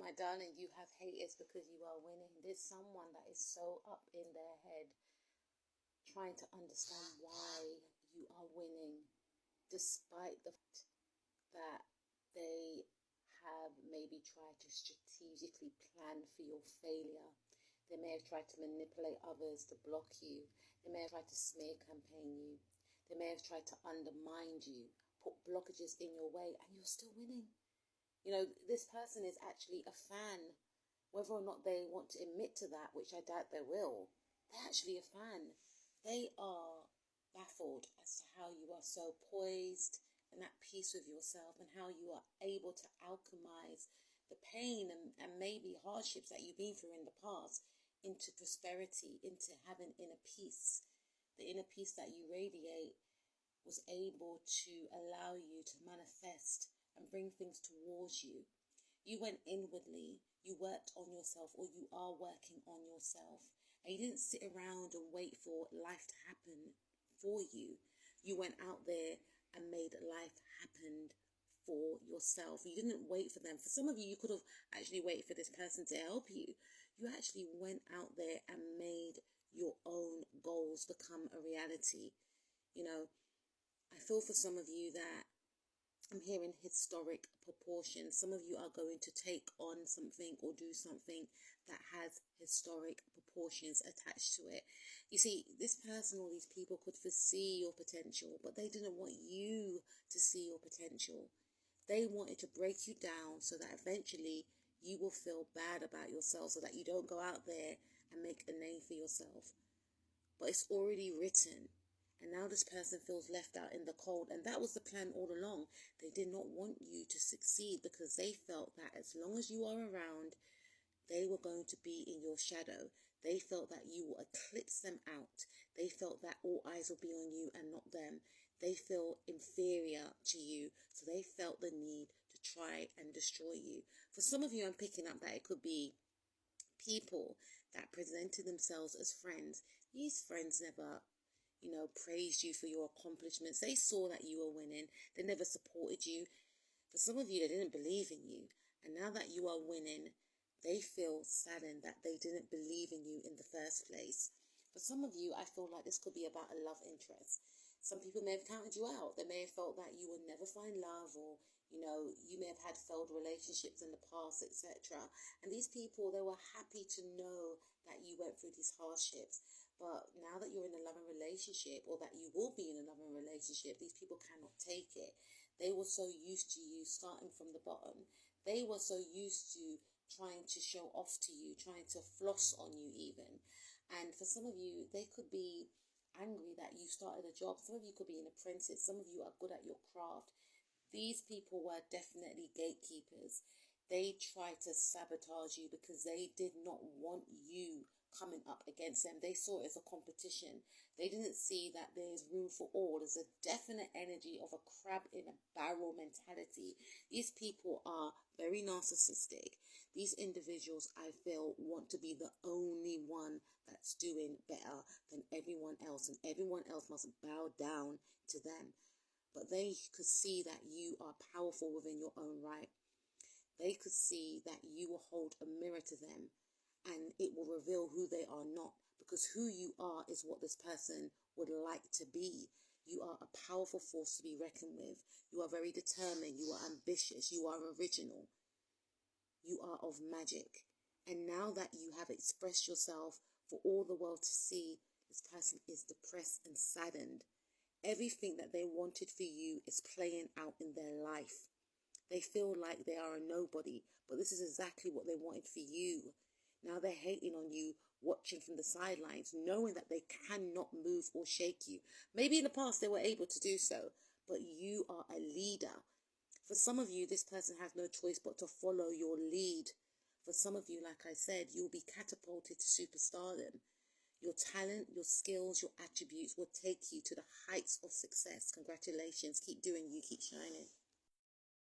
My darling, you have haters because you are winning. There's someone that is so up in their head trying to understand why you are winning, despite the fact that they have maybe tried to strategically plan for your failure. They may have tried to manipulate others to block you. They may have tried to smear campaign you. They may have tried to undermine you, put blockages in your way, and you're still winning. You know, this person is actually a fan. Whether or not they want to admit to that, which I doubt they will, they're actually a fan. They are baffled as to how you are so poised and at peace with yourself, and how you are able to alchemize the pain and maybe hardships that you've been through in the past into prosperity, into having inner peace. The inner peace that you radiate was able to allow you to manifest and bring things towards you. You went inwardly, you worked on yourself, or you are working on yourself. And you didn't sit around and wait for life to happen for you. You went out there and made life happen for yourself. You didn't wait for them. For some of you, you could have actually waited for this person to help you. You actually went out there and made your own goals become a reality. You know, I feel for some of you that I'm hearing historic proportions. Some of you are going to take on something or do something that has historic proportions attached to it. You see, this person or these people could foresee your potential, but they didn't want you to see your potential. They wanted to break you down so that eventually you will feel bad about yourself, so that you don't go out there and make a name for yourself. But it's already written. And now this person feels left out in the cold. And that was the plan all along. They did not want you to succeed because they felt that as long as you are around, they were going to be in your shadow. They felt that you will eclipse them out. They felt that all eyes will be on you and not them. They feel inferior to you. So they felt the need to try and destroy you. For some of you, I'm picking up that it could be people that presented themselves as friends. These friends never praised you for your accomplishments. They saw that you were winning. They never supported you. For some of you, they didn't believe in you. And now that you are winning, they feel saddened that they didn't believe in you in the first place. For some of you, I feel like this could be about a love interest. Some people may have counted you out. They may have felt that you would never find love, or you may have had failed relationships in the past, etc. And these people, they were happy to know that you went through these hardships. But now that you're in a loving relationship, or that you will be in a loving relationship, these people cannot take it. They were so used to you starting from the bottom. They were so used to trying to show off to you, trying to floss on you even. And for some of you, they could be angry that you started a job. Some of you could be an apprentice. Some of you are good at your craft. These people were definitely gatekeepers. They tried to sabotage you because they did not want you coming up against them. They saw it as a competition. They didn't see that there's room for all. There's a definite energy of a crab in a barrel mentality. These people are very narcissistic. These individuals, I feel, want to be the only one that's doing better than everyone else, and everyone else must bow down to them. But they could see that you are powerful within your own right. They could see that you will hold a mirror to them, and it will reveal who they are not, because who you are is what this person would like to be. You are a powerful force to be reckoned with. You are very determined. You are ambitious. You are original. You are of magic. And now that you have expressed yourself for all the world to see, this person is depressed and saddened. Everything that they wanted for you is playing out in their life. They feel like they are a nobody, but this is exactly what they wanted for you. Now they're hating on you, watching from the sidelines, knowing that they cannot move or shake you. Maybe in the past they were able to do so, but you are a leader. For some of you, this person has no choice but to follow your lead. For some of you, like I said, you'll be catapulted to superstardom. Your talent, your skills, your attributes will take you to the heights of success. Congratulations. Keep doing you. Keep shining.